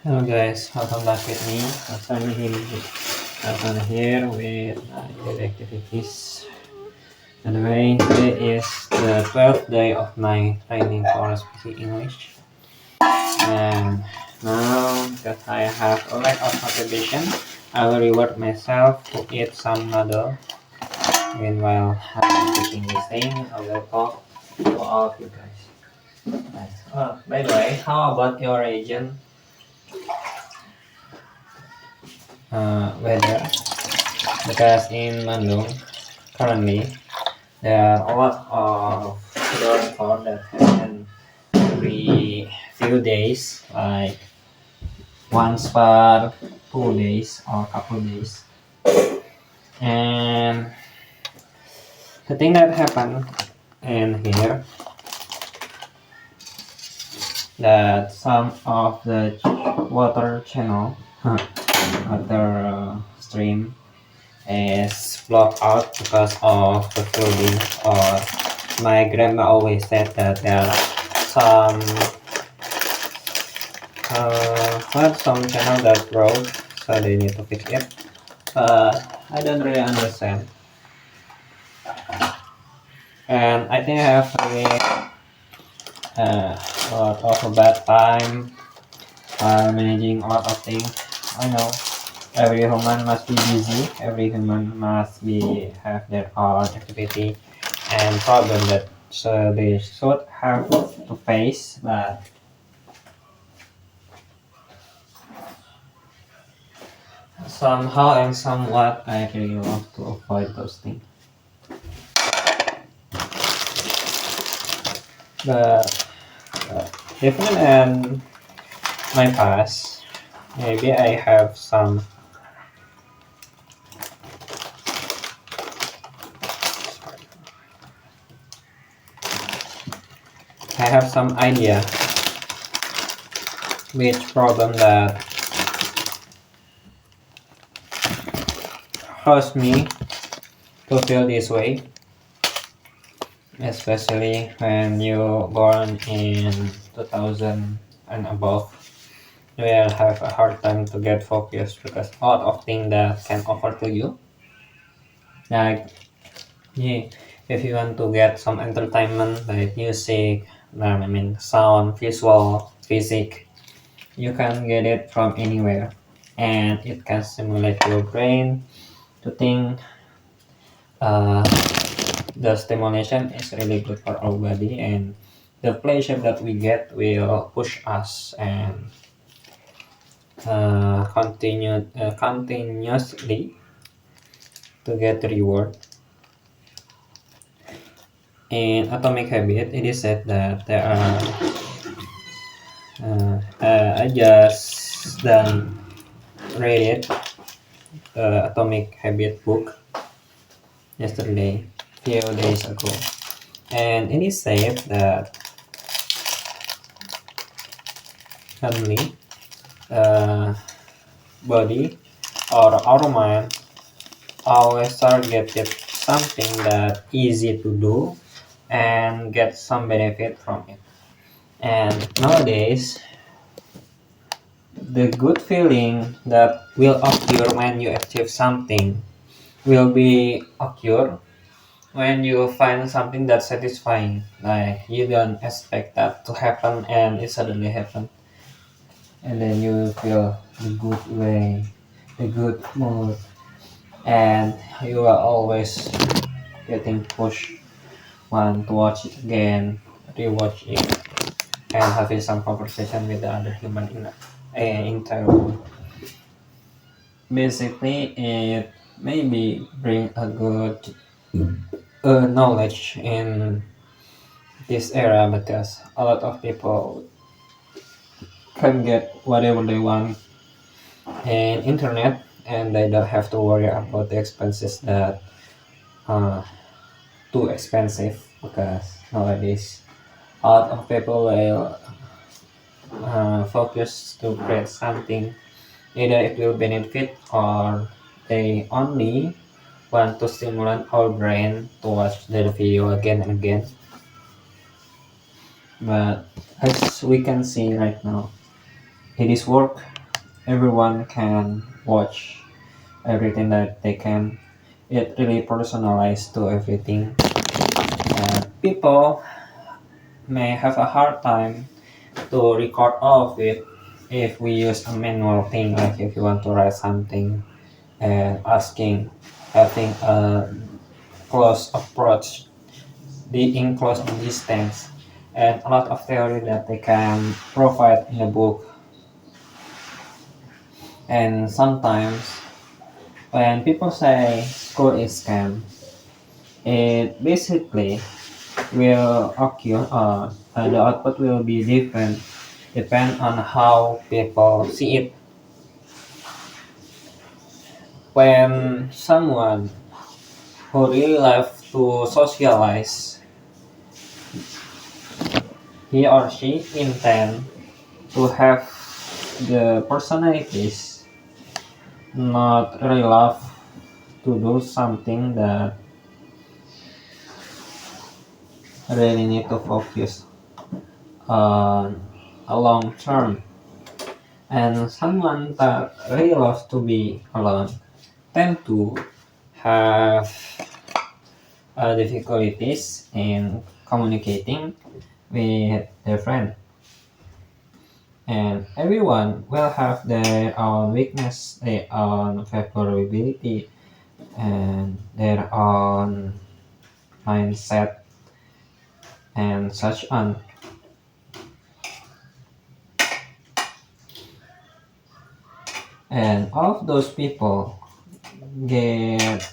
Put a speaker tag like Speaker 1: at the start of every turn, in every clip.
Speaker 1: Hello guys, welcome back with me. I'm here with daily activities. Anyway, today is the 12th day of my training for speaking English. And now that I have a lack of motivation, I will reward myself to eat some noodle. Meanwhile, I'm speaking this thing, I will talk to all of you guys. Nice. Oh, by the way, how about your region weather? Because in Bandung, currently, there are a lot of rainfall that happen every few days, like once per 2 days or couple days. And the thing that happened in here, that some of the water channel, water stream is blocked out because of the flooding. Or my grandma always said that there are some some channel that broke, so they need to fix it. But I don't really understand, and I think I have really a lot of a bad time managing a lot of things. I know every human must be busy. Every human must be have their own activity and problem that so they should have to face. But somehow and somewhat, I really want to avoid those things. But even in my past, maybe I have some idea which problem that caused me to feel this way, especially when you born in 2000 and above. You will have a hard time to get focused because a lot of things that can offer to you. Like, yeah, if you want to get some entertainment like music, sound, visual, physics, you can get it from anywhere, and it can stimulate your brain to think. Uh, the stimulation is really good for our body, and the pleasure that we get will push us and continuously to get reward. In Atomic Habit, it is said that there are I just done read it, the Atomic Habit book yesterday, few days ago, and it is said that suddenly body or our mind always targeted something that easy to do and get some benefit from it. And nowadays, the good feeling that will occur when you achieve something will be occur when you find something that's satisfying. Like you don't expect that to happen and it suddenly happen, and then you feel the good way, the good mood, and you are always getting pushed want to watch it again, rewatch it, and having some conversation with the other human in the entire world. Basically, it maybe bring a good knowledge in this era because a lot of people can get whatever they want in internet, and they don't have to worry about the expenses that uh, too expensive, because nowadays a lot of people will focus to create something, either it will benefit or they only want to stimulate our brain to watch the video again and again. But as we can see right now, it is work. Everyone can watch everything that they can. It really personalized to everything. People may have a hard time to record all of it if we use a manual thing, like if you want to write something and asking, having a close approach, the in close distance, and a lot of theory that they can provide in the book. And sometimes when people say school is scam, it basically will occur, the output will be different depend on how people see it. When someone who really love to socialize, he or she intend to have the personalities, not really love to do something that really need to focus on a long term. And someone that really loves to be alone tend to have difficulties in communicating with their friend. And everyone will have their own weakness, their own vulnerability, and their own mindset and such on. And all of those people get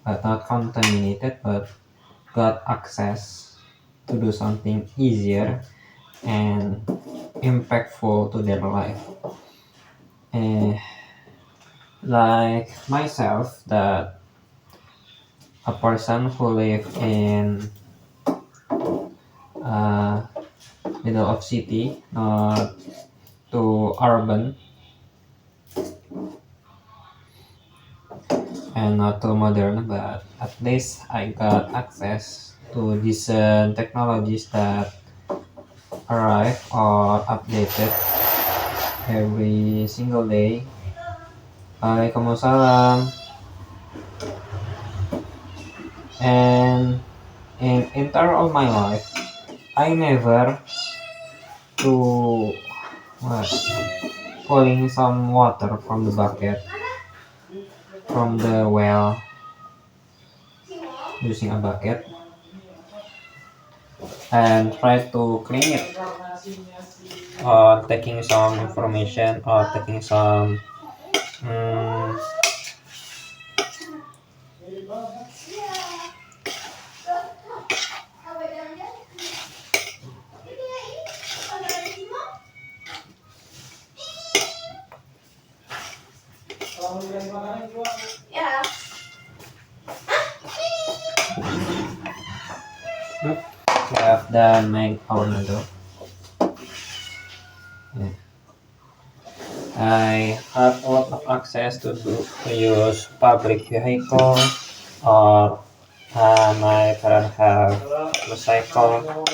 Speaker 1: not contaminated but got access to do something easier and impactful to their life. And like myself, that a person who live in uh, middle of city, not too urban and not too modern, but at least I got access to these technologies that arrive or updated every single day. Waalaikumsalam. And in entire of my life, I never to what pulling some water from the bucket from the well using a bucket and try to clean it or taking some information or taking some mm, we have done make our noodle. Yeah. I have a lot of access to use public vehicle or my parents have motorcycle.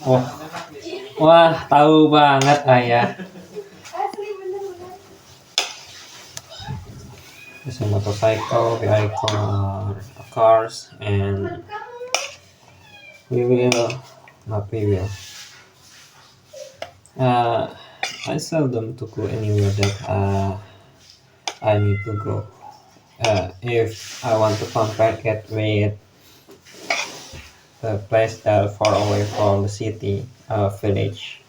Speaker 1: Wah, wah, tahu banget ayah. There's a motorcycle, vehicle, cars, and we will, not we will. I seldom to go anywhere that I need to go. If I want to compare it with the place that far away from the city, village,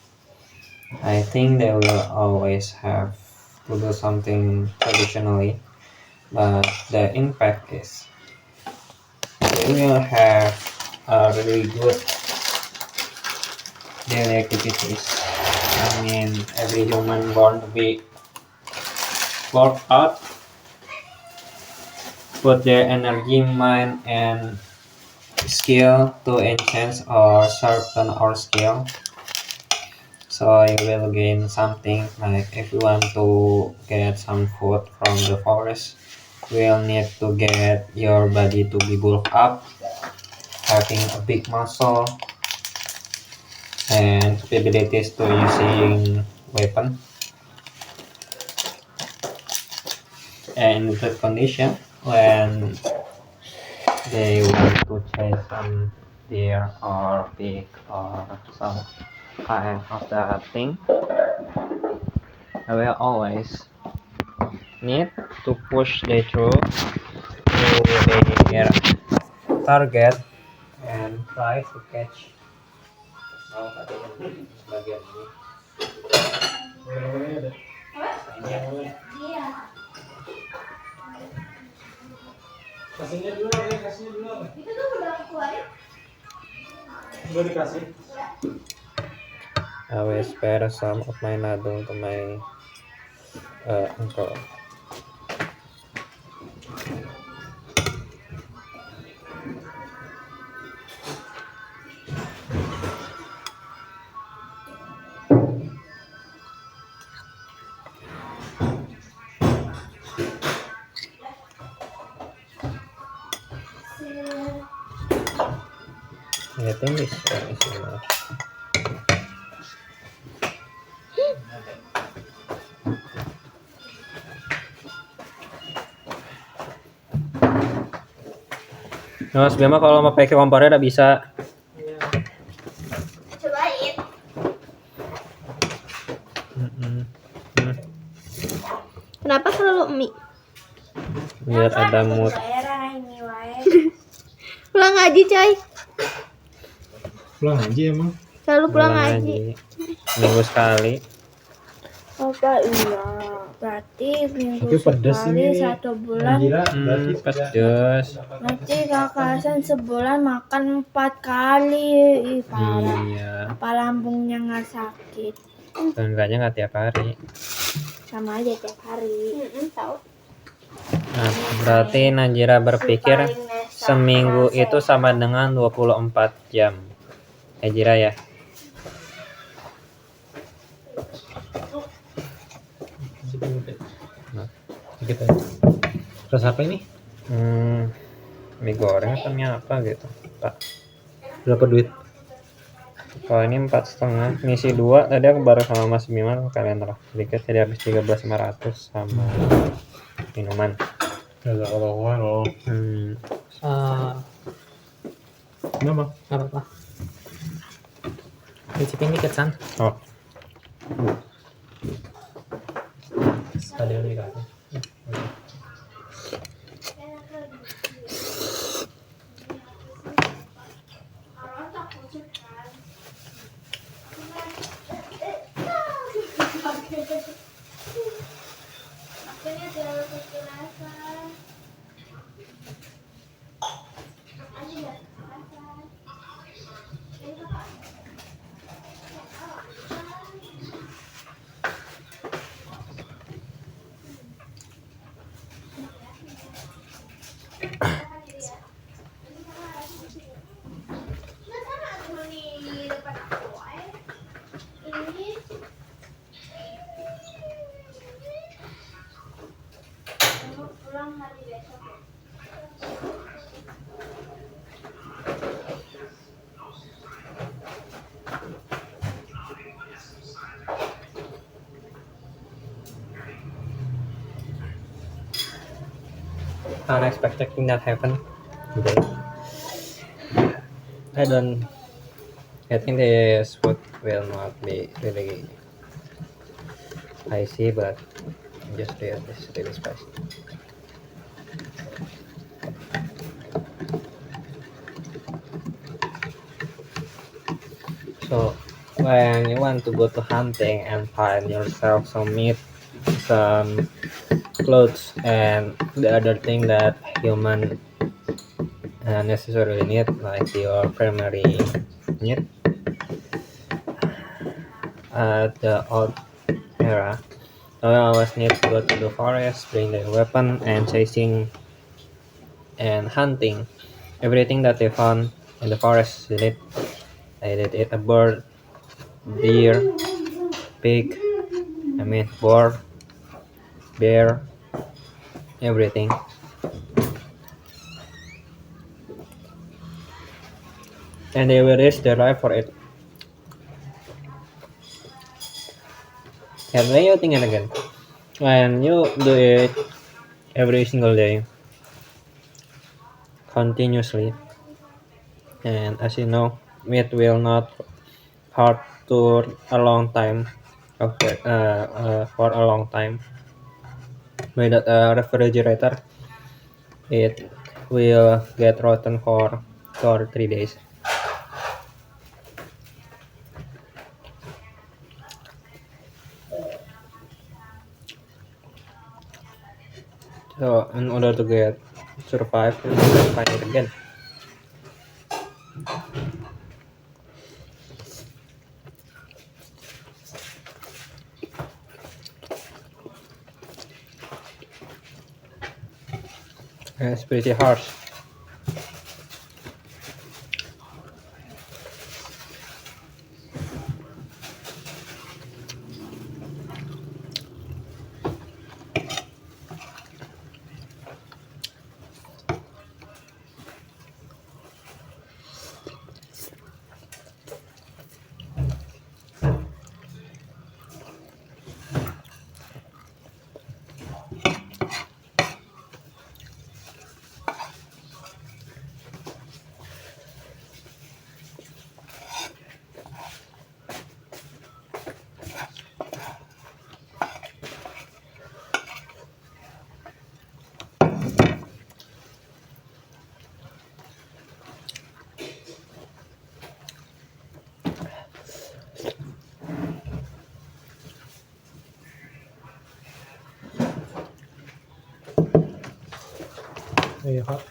Speaker 1: I think they will always have to do something traditionally, but the impact is they will have really good daily activities. I mean, every human born to be work out, put their energy, mind, and skill to enhance or sharpen our skill. So you will gain something like if you want to get some food from the forest, you will need to get your body to be bulk up, having a big muscle, and capabilities to using weapon. And in good condition when they want to chase some deer or pig or some kind of that thing, I will always need to push they through to their target and try to catch. Oh, tadi kan bagian ini. Kasihnya dulu, kasihnya dulu. Itu tuh udah keluarin? Udah dikasih. I will spare some of my ladung to my uncle. I think this one is enough. Nah, sebenarnya kalau mau pakai kompornya udah bisa.
Speaker 2: Cobain. Kenapa selalu mie?
Speaker 1: Biar ada mood.
Speaker 2: Pulang ngaji, coy.
Speaker 3: Pulang ngaji emang?
Speaker 2: Selalu pulang ngaji.
Speaker 1: Minggu sekali.
Speaker 2: Apa iya? Berarti minggu
Speaker 3: Tapi pedes
Speaker 2: sekali
Speaker 3: ini.
Speaker 2: 1 bulan.
Speaker 3: Berarti
Speaker 1: Pedes.
Speaker 2: Berarti kakasan sebulan makan 4 kali. Ih, parah.
Speaker 1: Iya.
Speaker 2: Apa lambungnya nggak sakit?
Speaker 1: Seenggaknya nggak tiap hari.
Speaker 2: Sama aja tiap hari. Tahu.
Speaker 1: Nah, berarti Najira berpikir seminggu itu sama dengan 24 jam. Najira ya.
Speaker 3: nah, gitu. Terus apa ini?
Speaker 1: Mie goreng atau mie apa gitu, Pak?
Speaker 3: Berapa duit?
Speaker 1: Kalau ini 4,5, misi 2 tadi aku baru sama Mas Bima kalian lah sedikit, jadi habis 13.500 sama minuman.
Speaker 3: Gak keluar loh. Kenapa?
Speaker 4: Nggak apa-apa. Cicipin dikit, San.
Speaker 1: Oh,
Speaker 4: Ada yang dikasih.
Speaker 1: unexpected thing that happened.
Speaker 3: Gitu.
Speaker 1: I think this food will not be really spicy, but just this really spicy. So when you want to go to hunting and find yourself some meat, some clothes, and the other thing that human necessarily need, like your primary need, at the old era, I always need to go to the forest, bring their weapon, and chasing and hunting everything that they found in the forest. They did eat a bird, deer, pig, boar, bear, everything. And they will risk their life for it. And when you think it again, when you do it every single day, continuously, and as you know, it will not hurt to a long time for a long time. Without a refrigerator, it will get rotten for 2 or 3 days. So in order to get survive, you need to find it again. And it's pretty harsh.
Speaker 4: Very hot.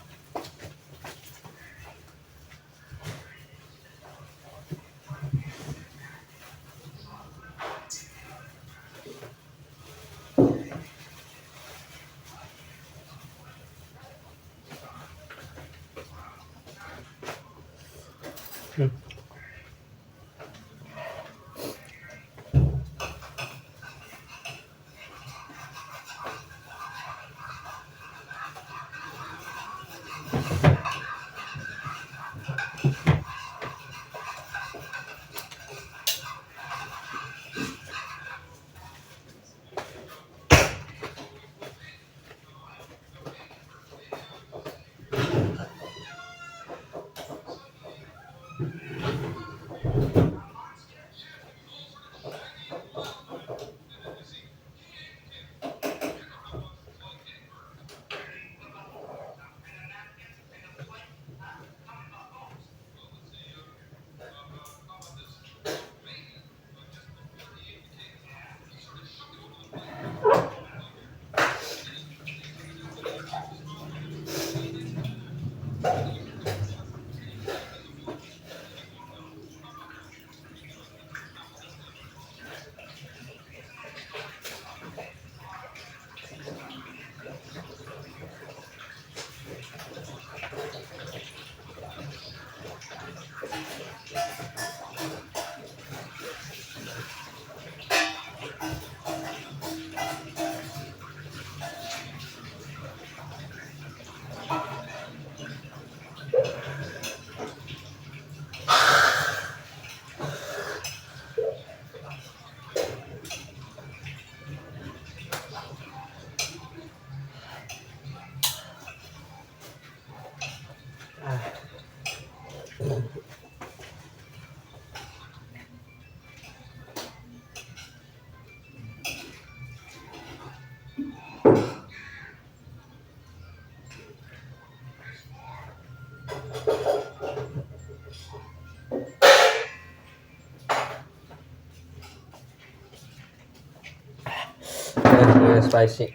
Speaker 1: That's very spicy.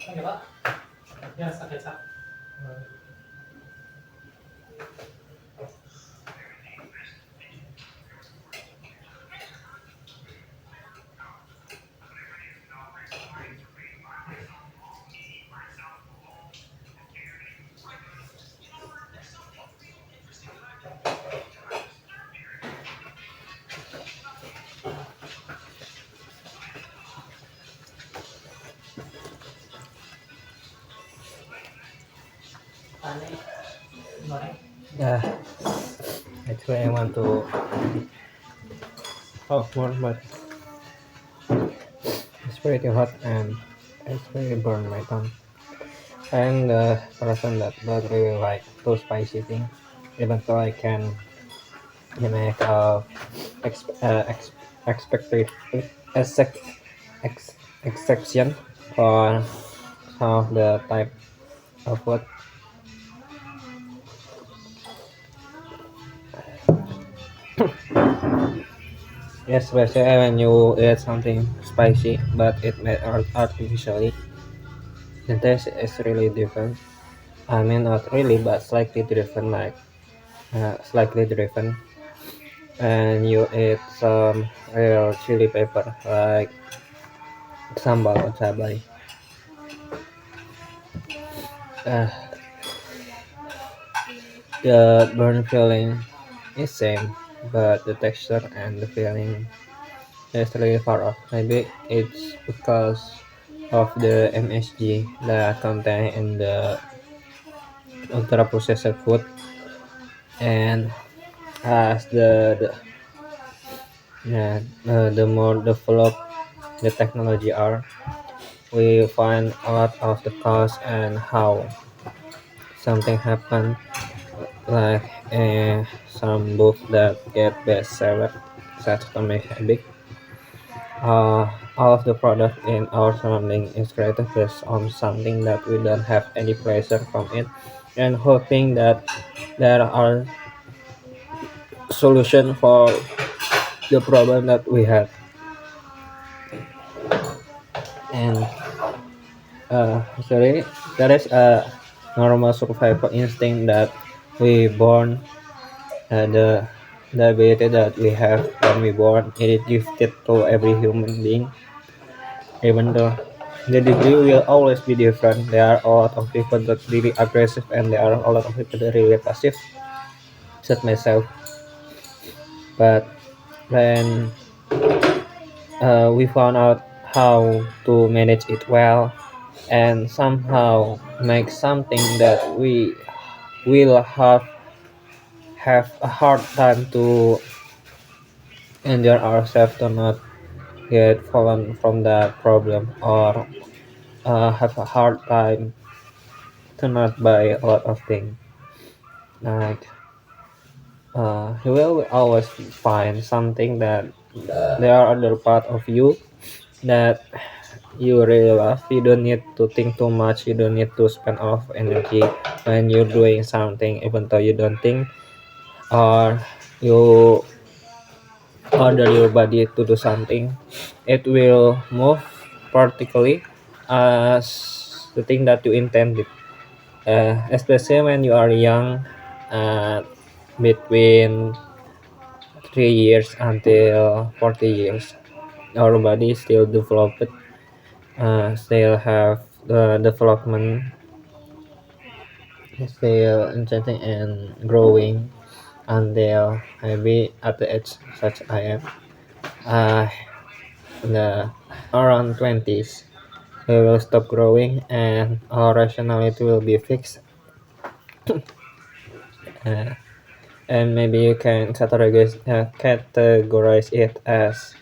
Speaker 4: Pakai Pak? Ya, kecap.
Speaker 1: Yeah, actually I want to talk more, but it's pretty hot and it's really burn my tongue. I'm the person that don't really like too spicy thing, even though I can make expected except exception for some of the type of food. Yes, especially when you eat something spicy, but it made artificially, the taste is really different. I mean, not really, but slightly different, like slightly different. And you eat some real chili pepper, like sambal or cabai. Uh, the burn feeling is same, but the texture and the feeling is really far off. Maybe it's because of the MSG that contain in the ultra processed food, and as the more developed the technology are, we find a lot of the cause and how something happened, like some book that get bestseller such Atomic Habit. All of the product in our surrounding is created based on something that we don't have any pleasure from it, and hoping that there are solution for the problem that we had. And sorry, that is a normal survival instinct that we born, the ability that we have when we born, it is gifted to every human being, even though the degree will always be different. There are a lot of people that really aggressive and there are a lot of people that really passive, such myself. But when we found out how to manage it well and somehow make something that we will have a hard time to enjoy ourselves, to not get fallen from that problem, or have a hard time to not buy a lot of things, like you will always find something that there are other part of you that you really love. You don't need to think too much, you don't need to spend a lot of energy when you're doing something, even though you don't think, or you order your body to do something, it will move particularly as the thing that you intended. Especially when you are young, uh, between 3 years until 40 years, our body still developed, still have the development, still changing and growing until maybe at the age such I am, uh, the around 20s, we will stop growing and our rationality will be fixed. uh, and maybe you can categorize it as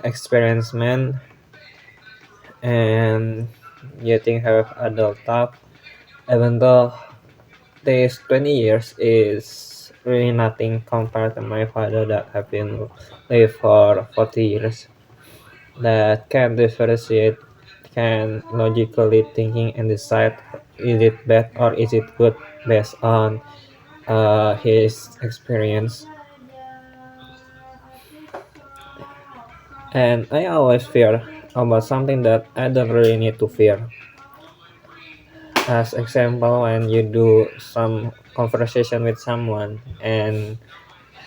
Speaker 1: experiencement, and you think have adult talk, even though this 20 years is really nothing compared to my father that have been live for 40 years, that can differentiate, can logically thinking and decide is it bad or is it good based on his experience. And I always fear about something that I don't really need to fear. As example, when you do some conversation with someone and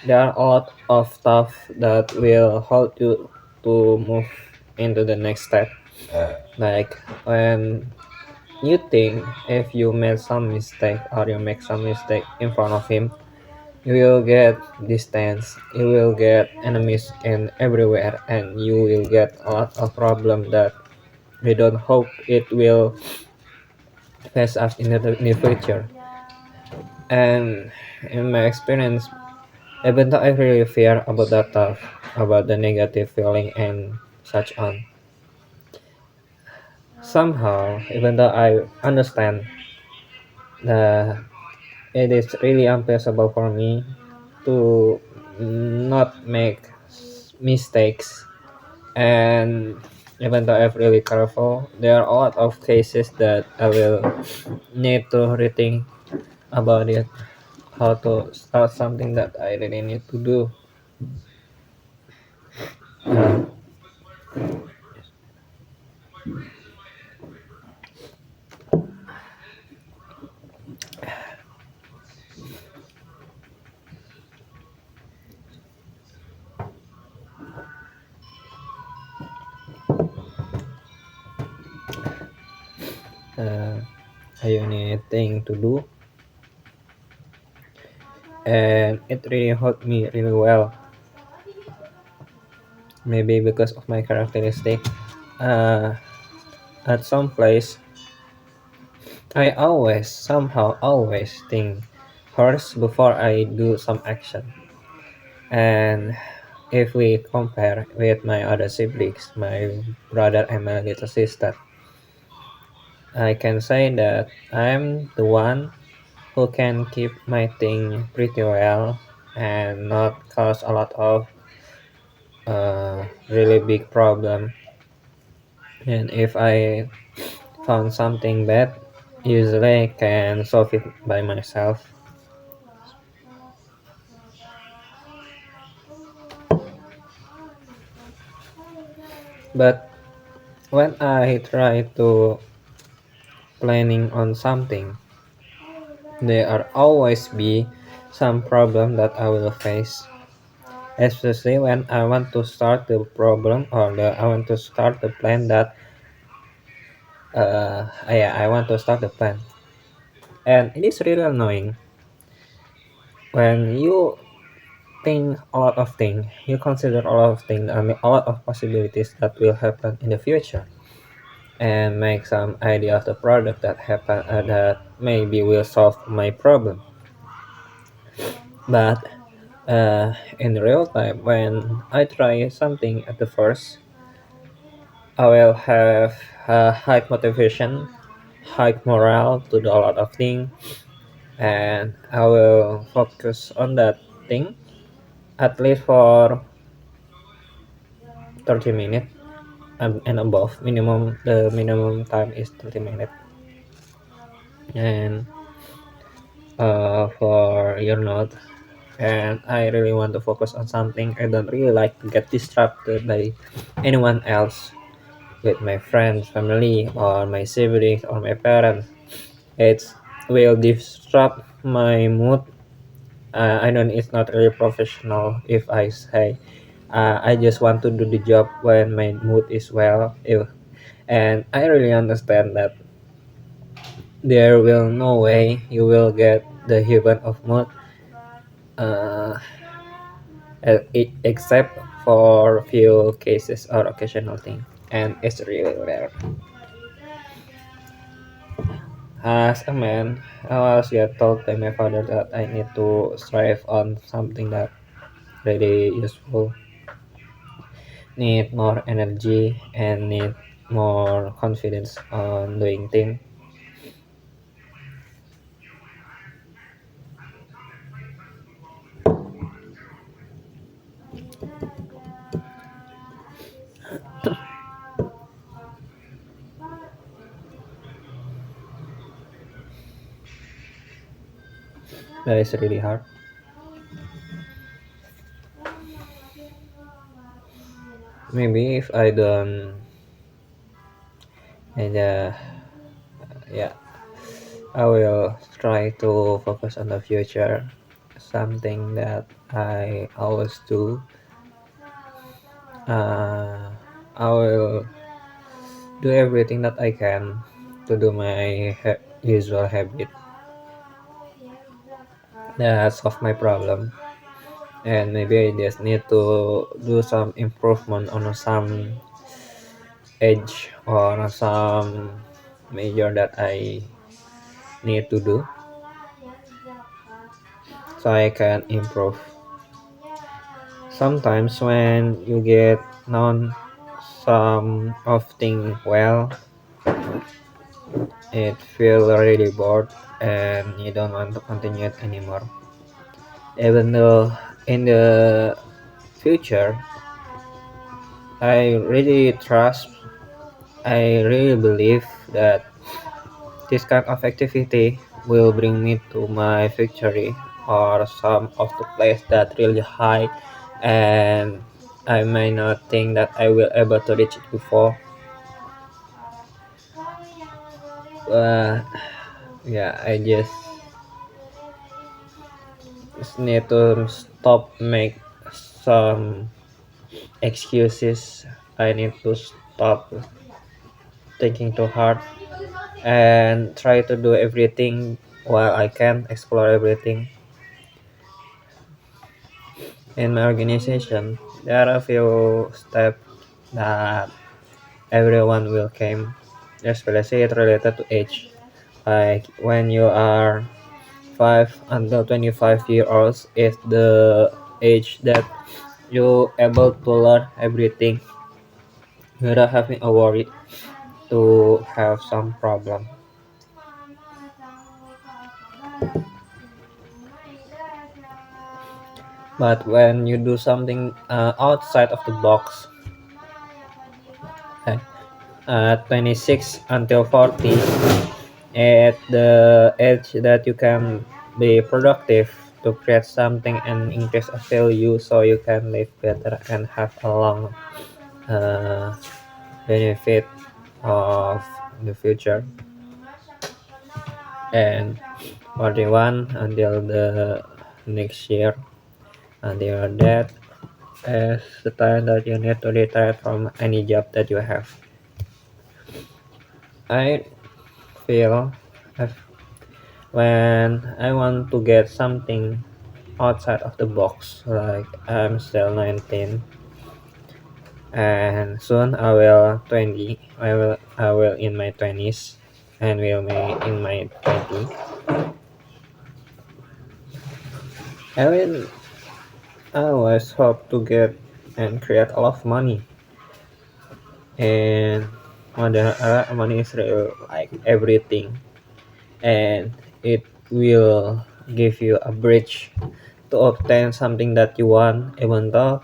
Speaker 1: there are a lot of stuff that will help you to move into the next step. Like when you think if you made some mistake or you make some mistake in front of him, you will get distance, you will get enemies in everywhere, and you will get a lot of problem that we don't hope it will face us in the future. And in my experience, even though I really fear about that stuff, about the negative feeling and such on, somehow, even though I understand that it is really impossible for me to not make mistakes, and even though I'm really careful, there are a lot of cases that I will need to rethink about it, how to start something that I really need to do. Uh, uh, a unique thing to do, and it really helped me really well. Maybe because of my characteristic. Uh, at some place, I always somehow always think first before I do some action. And if we compare with my other siblings, my brother and my little sister, I can say that I'm the one who can keep my thing pretty well and not cause a lot of really big problem. And if I found something bad, usually I can solve it by myself. But when I try to planning on something, there are always be some problem that I will face. Especially when I want to start the problem or I want to start the plan that I want to start the plan. And it is really annoying when you think a lot of things, you consider a lot of things, I mean, a lot of possibilities that will happen in the future, and make some idea of the product that happen that maybe will solve my problem. But in real time, when I try something at the first, I will have high motivation, high morale to do a lot of things, and I will focus on that thing at least for 30 minutes and above. Minimum the minimum time is 30 minutes. And for your note, and I really want to focus on something. I don't really like to get distracted by anyone else, with my friends, family, or my siblings, or my parents. It will disrupt my mood. I know it's not really professional if I say I just want to do the job when my mood is well. And I really understand that there will no way you will get the human of mood, uh, except for few cases or occasional thing, and it's really rare. As a man, I was yet told by my father that I need to strive on something that really useful, need more energy, and need more confidence on doing things. That is really hard. Maybe if I don't, and yeah, I will try to focus on the future, something that I always do. Uh, I will do everything that I can to do my usual habit that solve my problem, and maybe I just need to do some improvement on some edge or some major that I need to do so I can improve. Sometimes when you get known some of thing well, it feel really bored and you don't want to continue it anymore. Even though in the future, I really trust, I really believe that this kind of activity will bring me to my victory or some of the place that really high and I may not think that I will able to reach it before. But yeah, I just need to stop make some excuses. I need to stop thinking too hard and try to do everything while I can explore everything. In my organization, there are a few steps that everyone will came, especially it related to age. Like when you are 5 until 25 years old is the age that you able to learn everything without having a worry to have some problem. But when you do something outside of the box, like 26 until 40, at the age that you can be productive to create something and increase a value so you can live better and have a long uh, benefit of the future. And 41 until the next year until that is the time that you need to retire from any job that you have. I feel when I want to get something outside of the box, like I'm still 19 and soon I will 20. I will in my 20s and will be in my 20. I will always hope to get and create a lot of money, and money is really like everything, and it will give you a bridge to obtain something that you want, even though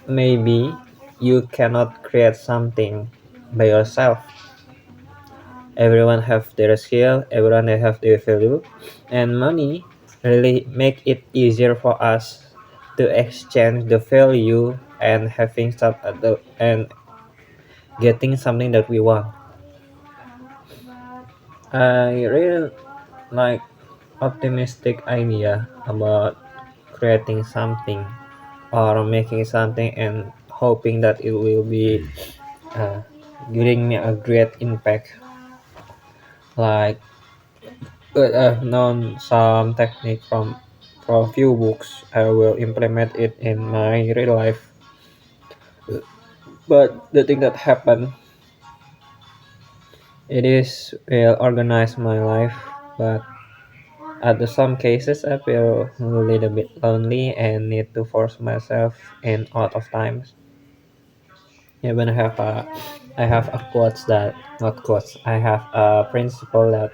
Speaker 1: maybe you cannot create something by yourself. Everyone have their skill, everyone have their value, and money really make it easier for us to exchange the value and having some and getting something that we want. I really like optimistic idea about creating something or making something and hoping that it will be uh, giving me a great impact. Like I've known some technique from few books. I will implement it in my real life. But the thing that happened, it is will organize my life. But at some cases, I feel a little bit lonely and need to force myself in out of times. Even I have a quotes that not quotes. I have a principle that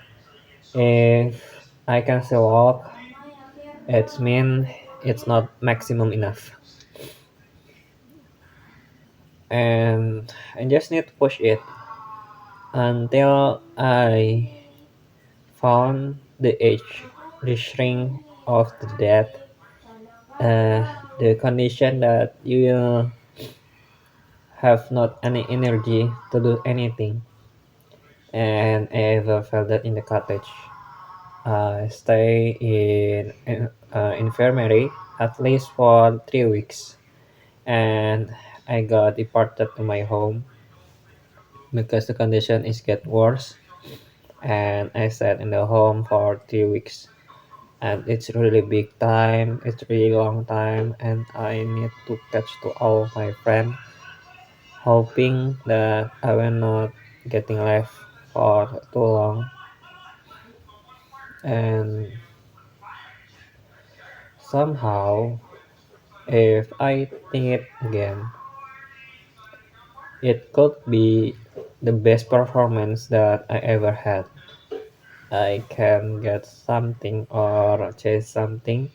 Speaker 1: if I can still walk, it's mean it's not maximum enough, and I just need to push it until I found the age, the shrink of the death, the condition that you will have not any energy to do anything. And I ever felt that in the cottage. I stay in infirmary at least for 3 weeks, and I got deported to my home because the condition is get worse. And I stayed in the home for 3 weeks, and it's really big time. It's really long time, and I need to catch to all my friends, hoping that I will not getting left for too long. And somehow, if I think it again, it could be the best performance that I ever had. I can get something or chase something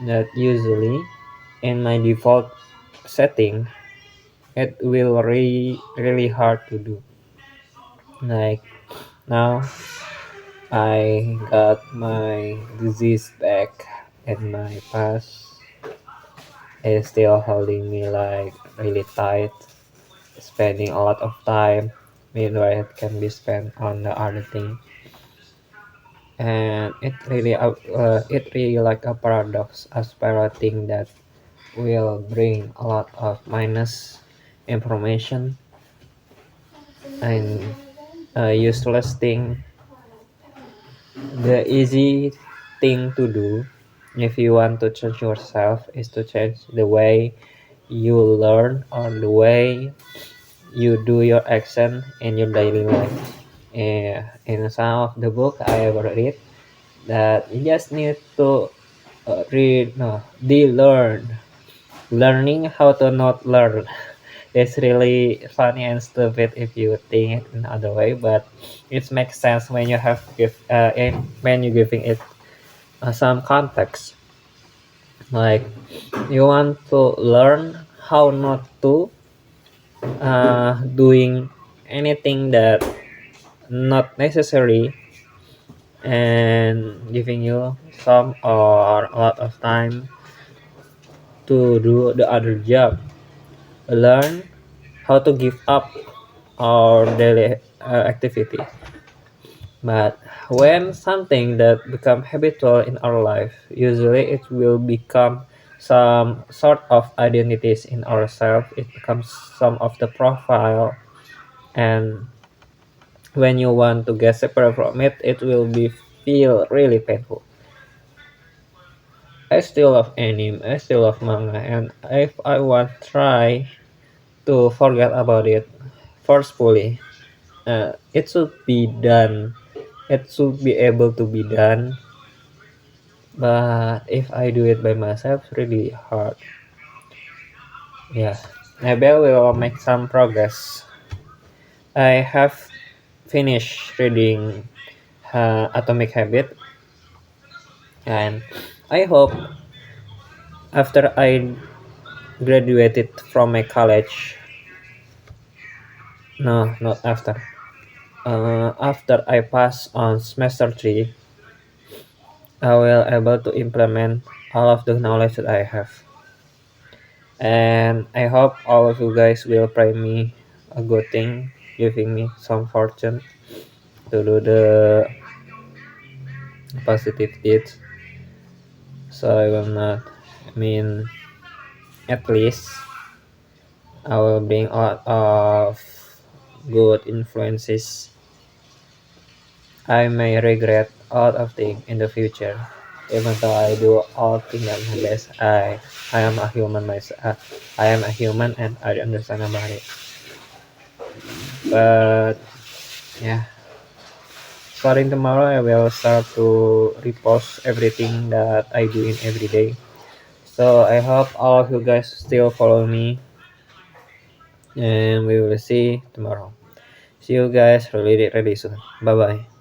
Speaker 1: that usually in my default setting it will really hard to do. Like now I got my disease back and my past is still holding me like really tight, spending a lot of time meanwhile it can be spent on the other thing. And it really like a paradox aspirating that will bring a lot of minus information and useless thing. The easy thing to do if you want to change yourself is to change the way you learn or the way you do your action in your daily life. In some of the book I ever read that you just need to read no de learn learning how to not learn. It's really funny and stupid if you think it in other way, but it makes sense when you have when you're giving it some context. Like you want to learn how not to doing anything that not necessary and giving you some or a lot of time to do the other job. Learn how to give up our daily activity. But when something that become habitual in our life, usually it will become some sort of identities in ourselves. It becomes some of the profile, and when you want to get separate from it, it will be feel really painful. I still love anime, I still love manga, and if I want try to forget about it forcefully, it should be done. It should be able to be done, but if I do it by myself, really hard. Yeah, maybe I will make some progress. I have finished reading Atomic Habit, and I hope after I graduated from my college, no, not after. After I pass on semester 3, I will able to implement all of the knowledge that I have. And I hope all of you guys will pray me a good thing, giving me some fortune to do the positive deeds. So I will not, I mean, at least I will bring a lot of good influences. I may regret a lot of things in the future. Even though I do all things at my best, I am a human myself. I am a human and I understand about it. But yeah, starting tomorrow I will start to repost everything that I do in every day. So I hope all of you guys still follow me, and we will see tomorrow. See you guys really really soon. Bye bye.